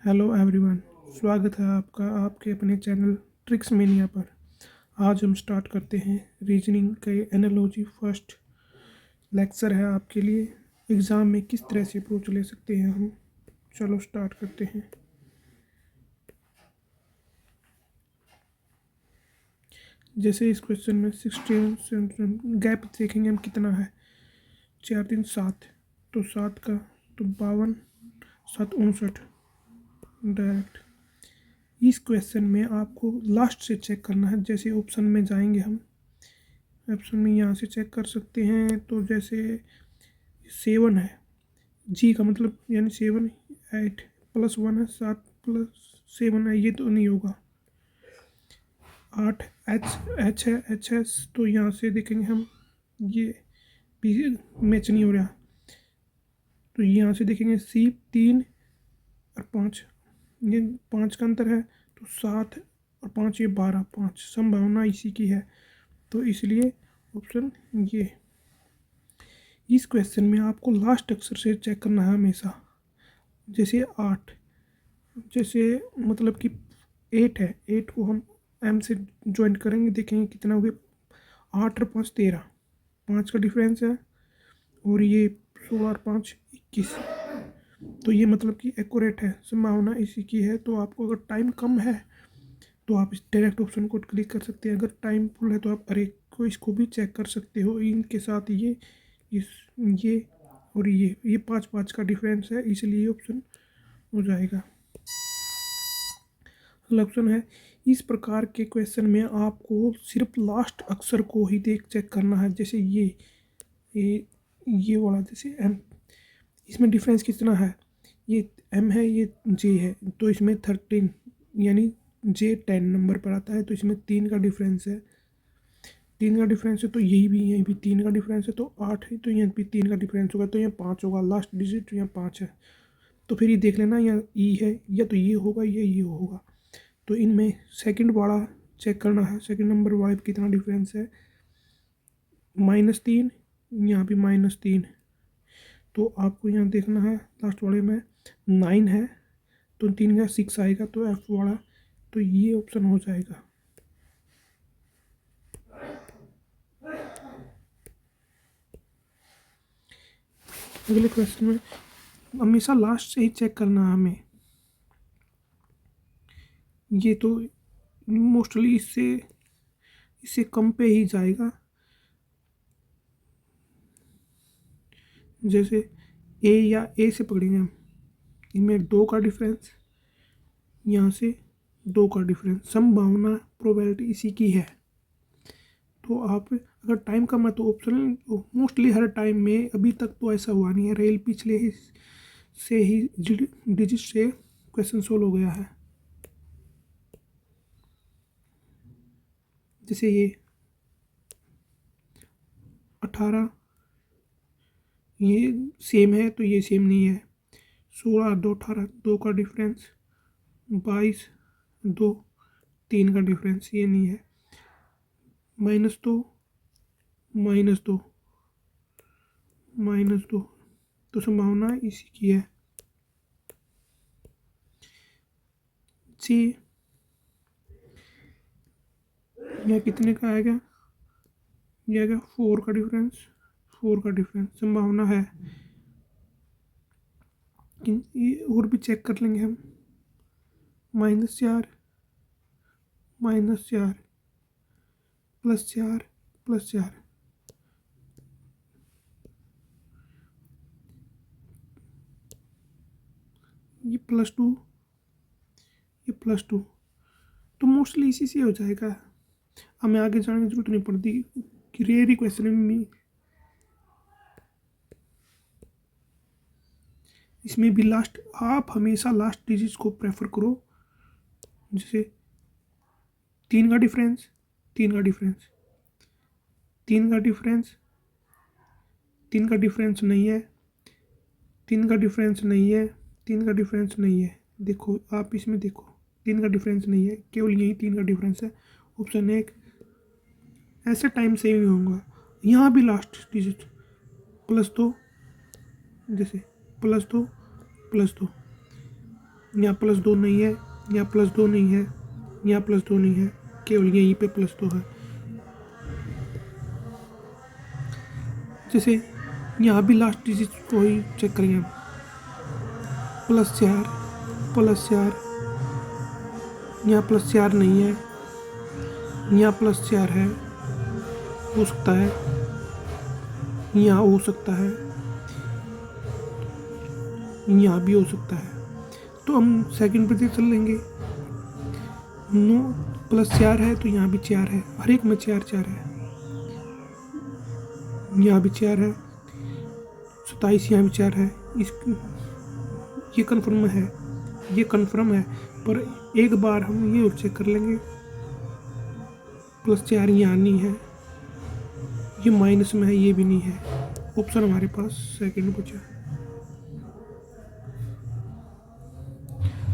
Hello everyone. स्वागत है आपका आपके अपने चैनल ट्रिक्स मेनिया पर। आज हम स्टार्ट करते हैं रीजनिंग के एनालॉजी। फर्स्ट लेक्चर है आपके लिए, एग्ज़ाम में किस तरह से अप्रोच ले सकते हैं हम। चलो स्टार्ट करते हैं। जैसे इस क्वेश्चन में 16 गैप देखेंगे हम कितना है। 4 3 7, तो 7 का तो 52, 7 59 डायरेक्ट। इस क्वेश्चन में आपको लास्ट से चेक करना है। जैसे ऑप्शन में जाएंगे हम, ऑप्शन में यहाँ से चेक कर सकते हैं। तो जैसे 7 है, जी का मतलब यानी 7 8 +1 है, 7 +7 है, ये तो नहीं होगा। 8 एच है, एच है, तो यहाँ से देखेंगे हम, ये भी मैच नहीं हो रहा। तो यहाँ से देखेंगे सी 3 और 5, ये 5 का अंतर है। तो 7 और 5 ये 12, 5 संभावना इसी की है। तो इसलिए ऑप्शन ये। इस क्वेश्चन में आपको लास्ट अक्षर से चेक करना है हमेशा। जैसे 8, जैसे मतलब कि 8 है, 8 को हम एम से ज्वाइंट करेंगे, देखेंगे कितना हो गया। 8 और 5 13, 5 का डिफरेंस है। और ये 16 और 5 21। तो ये मतलब कि एक्यूरेट है, संभावना इसी की है। तो आपको अगर टाइम कम है तो आप इस डायरेक्ट ऑप्शन को क्लिक कर सकते हैं। अगर टाइम फुल है तो आप हर एक को इसको भी चेक कर सकते हो। इनके साथ ये इस ये और ये 5 5 का डिफरेंस है, इसलिए ऑप्शन हो जाएगा। अगला ऑप्शन है, इस प्रकार के क्वेश्चन में आपको सिर्फ लास्ट अक्षर को ही देख चेक करना है। जैसे ये वाला, जैसे एम, इसमें डिफरेंस कितना है। ये एम है, ये जे है, तो इसमें 13 यानी जे 10 नंबर पर आता है। तो इसमें 3 का डिफरेंस है, 3 का डिफरेंस है। तो यहीं भी 3 का डिफरेंस है, तो 8 है। तो यहाँ भी 3 का डिफरेंस होगा, तो यहाँ 5 होगा। लास्ट डिजिट यहाँ 5 है। तो फिर ये देख लेना, यहाँ ई है, या तो ये होगा या ये होगा। तो इनमें सेकंड वाला चेक करना है, सेकंड नंबर वाले पे कितना डिफरेंस है। -3, यहाँ भी -3। तो आपको यहाँ देखना है लास्ट वाले में 9 है, तो 3 का 6 आएगा, तो एफ वाला। तो ये ऑप्शन हो जाएगा। अगले क्वेश्चन में हमेशा लास्ट से ही चेक करना है हमें। ये तो मोस्टली इससे इससे कम पे ही जाएगा। जैसे ए या ए से पकड़ेंगे हम, इनमें 2 का डिफरेंस, यहाँ से 2 का डिफरेंस, संभावना प्रोबेबिलिटी इसी की है। तो आप अगर टाइम कम है तो ऑप्शन मोस्टली हर टाइम में, अभी तक तो ऐसा हुआ नहीं है। रेल पिछले ही से ही डिजिट से क्वेश्चन सोल्व हो गया है। जैसे ये 18, ये सेम है तो ये सेम नहीं है। 16 और 2 18, 2 का डिफरेंस। 22 2, 3 का डिफरेंस, ये नहीं है। -2 -2 -2, तो संभावना इसी की है। सी, यह कितने का आएगा, यह आएगा 4 का डिफरेंस, 4 का डिफरेंस, संभावना है। ये और भी चेक कर लेंगे हम। -4 -4 +4 +4, ये +2, ये +2। तो मोस्टली इसी से हो जाएगा, हमें आगे जाने की जरूरत नहीं पड़ती कि रेयर ही क्वेश्चन में। इसमें भी लास्ट, आप हमेशा लास्ट डिजिट को प्रेफर करो। जैसे 3 का डिफरेंस, 3 का डिफरेंस, 3 का डिफरेंस, 3 का डिफरेंस नहीं है, 3 का डिफरेंस नहीं है, 3 का डिफरेंस नहीं है। देखो आप इसमें देखो, 3 का डिफरेंस नहीं है, केवल यही 3 का डिफरेंस है। ऑप्शन 1 ऐसे टाइम सेम ही होगा। यहाँ भी लास्ट डिजिट +2, जैसे +2 +2, यहाँ +2 नहीं है, यहाँ +2 नहीं है, यहाँ +2 नहीं है, केवल यहीं पे +2 है। जैसे यहाँ भी लास्ट डिजिट को ही चेक करेंगे हम। +4 +4, यहाँ +4 नहीं है, यहाँ +4 है, हो सकता है, यहाँ हो सकता है, यहाँ भी हो सकता है। तो हम सेकंड पे चल लेंगे। 9 +4 है तो यहाँ भी 4 है, हर एक में 4 4 है, यहाँ भी 4 है, 27 यहाँ भी 4 है। इस ये कन्फर्म है, ये कन्फर्म है, पर एक बार हम ये चेक कर लेंगे। +4 यहाँ नहीं है, ये माइनस में है, ये भी नहीं है। ऑप्शन हमारे पास सेकंड बचा।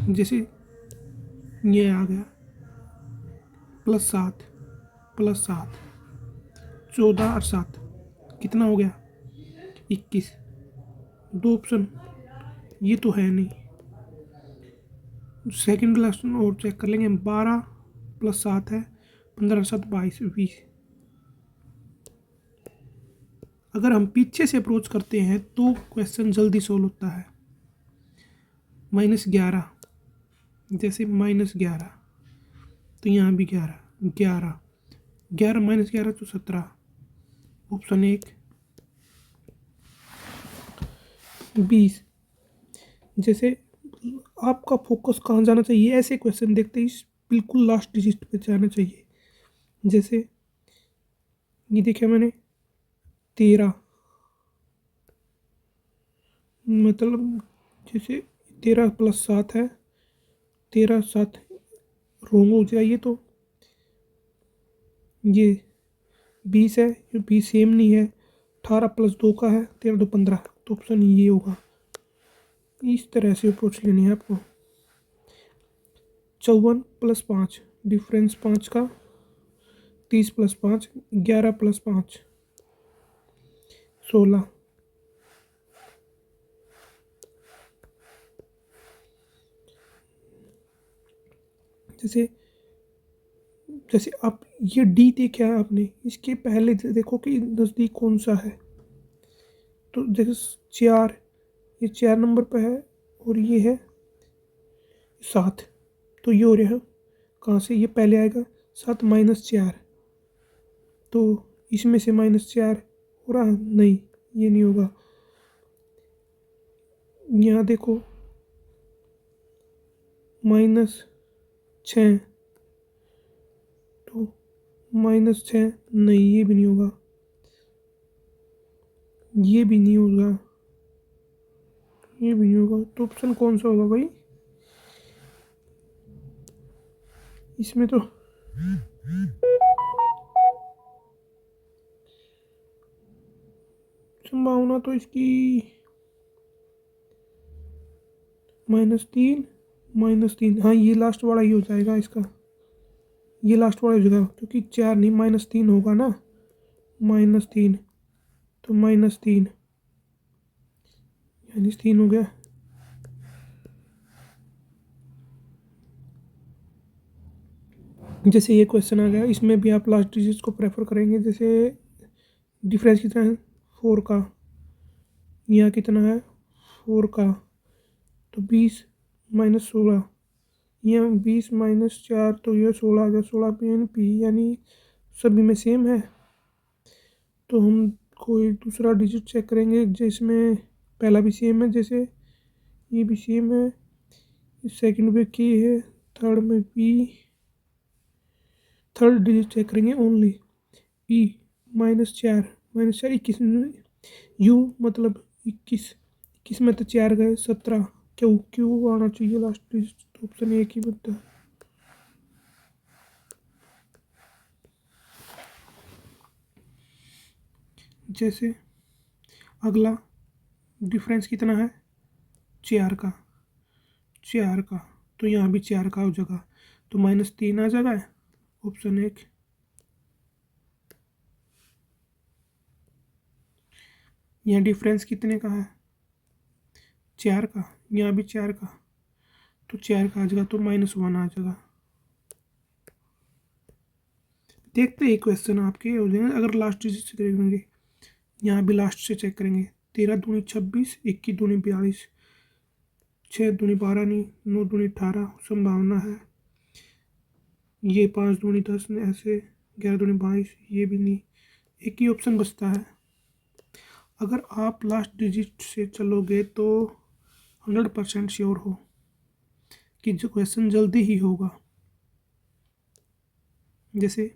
जैसे ये आ गया +7 +7, 14 और 7 कितना हो गया 21। दो ऑप्शन ये तो है नहीं। सेकंड लास्ट और चेक कर लेंगे। 12 +7 है, 15 7 22 20। अगर हम पीछे से अप्रोच करते हैं तो क्वेश्चन जल्दी सोल्व होता है। -11, जैसे -11 तो यहाँ भी 11 11 11 -11 तो 17। ऑप्शन 1। 20। जैसे आपका फोकस कहाँ जाना चाहिए, ऐसे क्वेश्चन देखते ही बिल्कुल लास्ट डिजिट पे जाना चाहिए। जैसे ये देखा मैंने 13, मतलब जैसे 13 +7 है, 13 7 रोंग हो जाइए तो ये 20 है, ये 20 सेम नहीं है। 18 +2 का है, 13 2 15, तो ऑप्शन ये होगा। इस तरह से अप्रोच लेनी है आपको। 54 +5, डिफरेंस 5 का, 30 +5, 11 +5, 16। जैसे जैसे आप ये डी देखा है आपने, इसके पहले देखो कि नज़दीक कौन सा है। तो जैसे 4, ये 4 नंबर पे है और ये है 7, तो ये हो रहा है कहाँ से, ये पहले आएगा 7 -4, तो इसमें से -4 हो रहा नहीं, ये नहीं होगा। यहाँ देखो -6, तो -6 नहीं, ये भी नहीं होगा, ये भी नहीं होगा, ये भी नहीं होगा। तो ऑप्शन कौन सा होगा भाई इसमें? तो संभावना तो इसकी -3 -3, हाँ ये लास्ट वाला ही हो जाएगा इसका, ये लास्ट वाला हो जाएगा, क्योंकि 4 नहीं -3 होगा ना, -3, तो -3 यानी 3 हो गया। जैसे ये क्वेश्चन आ गया, इसमें भी आप लास्ट डिजिट को प्रेफर करेंगे। जैसे डिफरेंस कितना है 4 का, यहाँ कितना है 4 का, तो 20 -16, यहाँ 20 -4, तो ये 16 आ गया। 16 PNP यानी सभी में सेम है। तो हम कोई दूसरा डिजिट चेक करेंगे जिसमें पहला भी सेम है, जैसे ये भी सेम है, सेकंड में के है, थर्ड में पी। थर्ड डिजिट चेक करेंगे ओनली। ई -4 -4 21, यू मतलब 21, 21 में तो 4 गए 17। क्यों क्यों आना चाहिए लास्ट डिजिट, ऑप्शन एक ही बनता है। जैसे अगला डिफरेंस कितना है 4 का, 4 का, तो यहाँ भी 4 का हो जाएगा, तो -3 आ जाएगा ऑप्शन 1। यहाँ डिफरेंस कितने का है 4 का, यहाँ भी 4 का, तो 4 का आ जाएगा, तो -1 आ जाएगा। देखते हैं क्वेश्चन आपके हो जाएंगे। अगर लास्ट डिजिट से करेंगे, यहाँ भी लास्ट से चेक करेंगे। 13 दूनी 26, 21 दूनी 42, 6 दूनी 12 नहीं, 9 दूनी 18 संभावना है। ये 5 दूनी 10 ऐसे, 11 दूनी 22, ये भी नहीं। एक ही ऑप्शन बचता है। अगर आप लास्ट डिजिट से चलोगे तो 100% श्योर हो कि जो क्वेश्चन जल्दी ही होगा। जैसे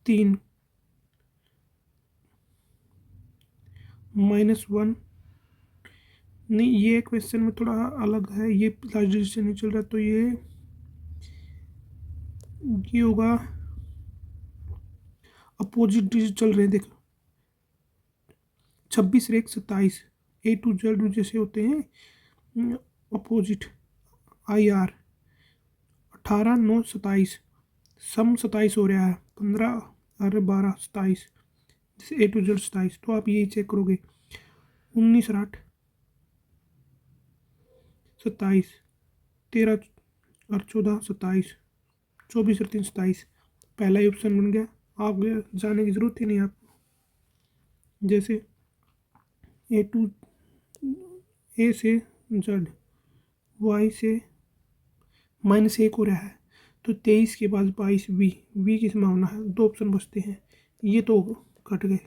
3 -1 नहीं, ये क्वेश्चन में थोड़ा अलग है, ये लास्ट डिजिट से नहीं चल रहा, तो ये होगा अपोजिट डिजिट चल रहे हैं। देखो 26 रेख 27, A to Z जैसे होते हैं अपोजिट। IR 18 9 27, सम 27 हो रहा है। 15 अरे 12 27, जैसे A to Z 27, तो आप यही चेक करोगे। 19 8 27, 13 और 14 27, 24 और 3 27, पहला ही ऑप्शन बन गया। आगे जाने की ज़रूरत ही नहीं आपको। जैसे ए टू ए से Z, Y से -1 हो रहा है, तो 23 के बाद 22 V की संभावना है। 2 ऑप्शन बचते हैं, ये तो कट गए।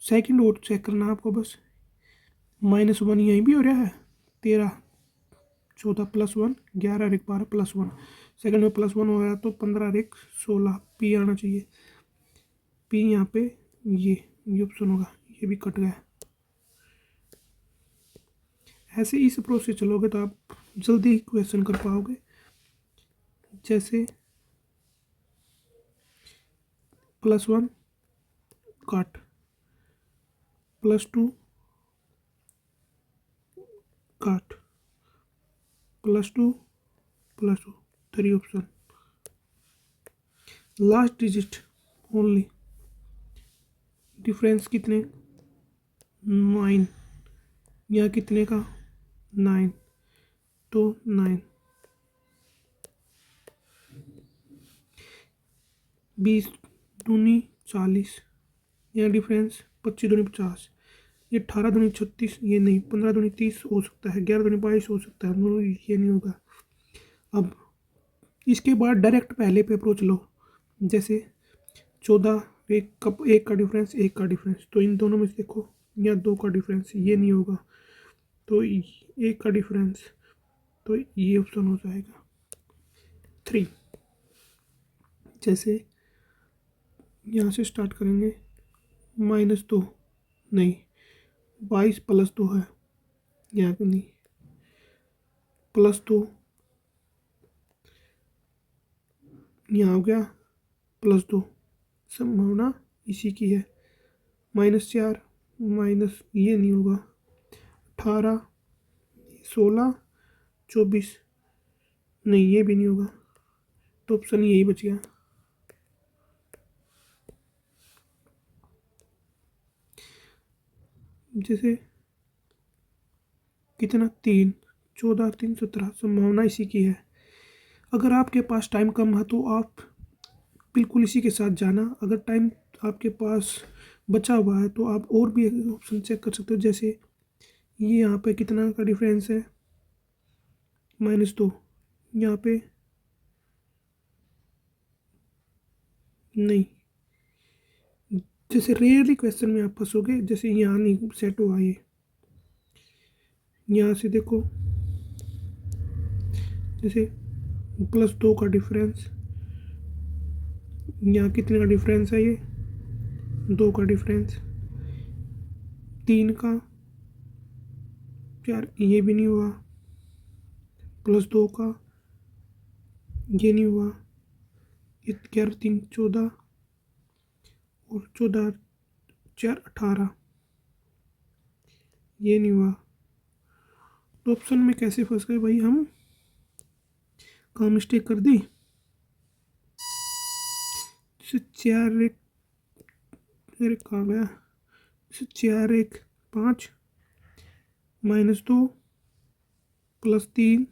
सेकंड और चेक करना आपको बस। -1 यहीं भी हो रहा है। 13 14 +1, 11 रेख 12 +1, सेकंड में +1 हो रहा है, तो 15 रेख 16 P आना चाहिए। P यहाँ पे ये ऑप्शन होगा, ये भी कट गया। ऐसे इस अप्रोच से चलोगे तो आप जल्दी क्वेश्चन कर पाओगे। जैसे +1 cut, +2 cut, +2 +2, 3 option. Last digit only, difference कितने 9, यहाँ कितने का 9, तो 9। 20 दूनी 40, यहाँ डिफरेंस 25 दूनी 50, ये 18 दूनी 36, ये नहीं। 15 दूनी 30 हो सकता है, 11 दूनी 22 हो सकता है, ये नहीं होगा। अब इसके बाद डायरेक्ट पहले पे अप्रोच लो। जैसे 14 एक का डिफरेंस, एक का डिफरेंस, तो इन दोनों में से देखो, यहाँ 2 का डिफरेंस, ये नहीं होगा, तो एक का डिफरेंस, तो ये ऑप्शन हो जाएगा 3। जैसे यहाँ से स्टार्ट करेंगे, -2 नहीं, 22 +2 है, यहाँ पे नहीं, +2 यहाँ हो गया, +2 संभावना इसी की है। -4 माइनस, ये नहीं होगा। 18 16 24 नहीं, ये भी नहीं होगा, तो ऑप्शन यही बच गया। जैसे कितना 3 14 3 17, संभावना इसी की है। अगर आपके पास टाइम कम है तो आप बिल्कुल इसी के साथ जाना। अगर टाइम आपके पास बचा हुआ है तो आप और भी ऑप्शन चेक कर सकते हो। जैसे ये यहाँ पे कितना का डिफरेंस है, -2, यहाँ पे नहीं। जैसे रेयरली क्वेश्चन में आप फंसोगे, जैसे यहाँ नहीं सेट हुआ, ये यहाँ से देखो, जैसे +2 का डिफरेंस, यहाँ कितने का डिफरेंस है, ये 2 का डिफरेंस, 3 का, यार ये भी नहीं हुआ, +2 का, ये नहीं हुआ, 11 3 14 और 14 4 18, ये नहीं हुआ। तो ऑप्शन में कैसे फंस गए भाई हम, कहाँ मिस्टेक कर दी। जैसे 4 1, अरे कहाँ गया, जैसे 4 1 5 -2 +3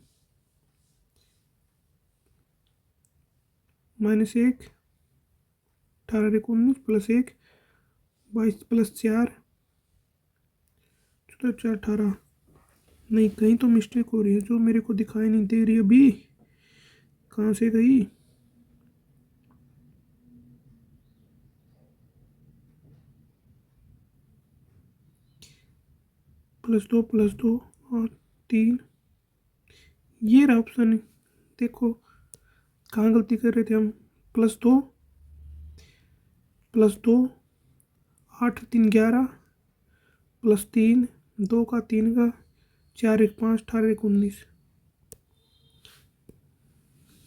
-1 18 एक 19 +1 22 +4 14 18। नहीं, कहीं तो मिस्टेक हो रही है जो मेरे को दिखाई नहीं दे रही अभी। कहाँ से गई? +2 और 3, ये रहा ऑप्शन। देखो कहाँ गलती कर रहे थे हम। +2 8 3 11 +3 2 का 3 का 4 1 5 18 1 19।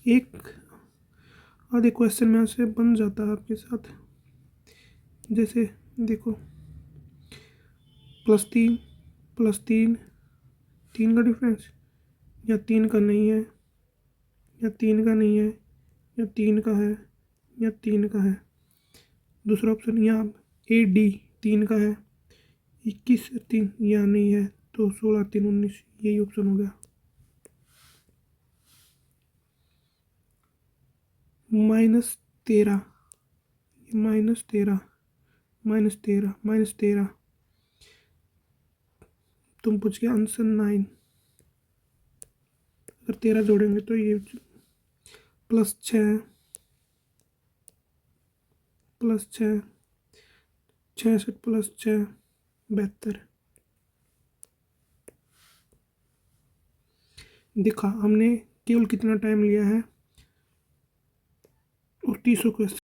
एक आधे क्वेश्चन में ऐसे बन जाता है आपके साथ। जैसे देखो +3 +3 3 का डिफरेंस, या 3 का नहीं है, या 3 का नहीं है, या 3 का है, या 3 का है। दूसरा ऑप्शन यहाँ AD 3 का है, 21 3 यहाँ नहीं है, तो 16 3 19 यही ऑप्शन हो गया। -13 -13 -13 -13, तुम पूछ के आंसर 9। अगर 13 जोड़ेंगे तो ये +6 +6 66 +6 72। देखा हमने केवल कितना टाइम लिया है, और 30 क्वेश्चन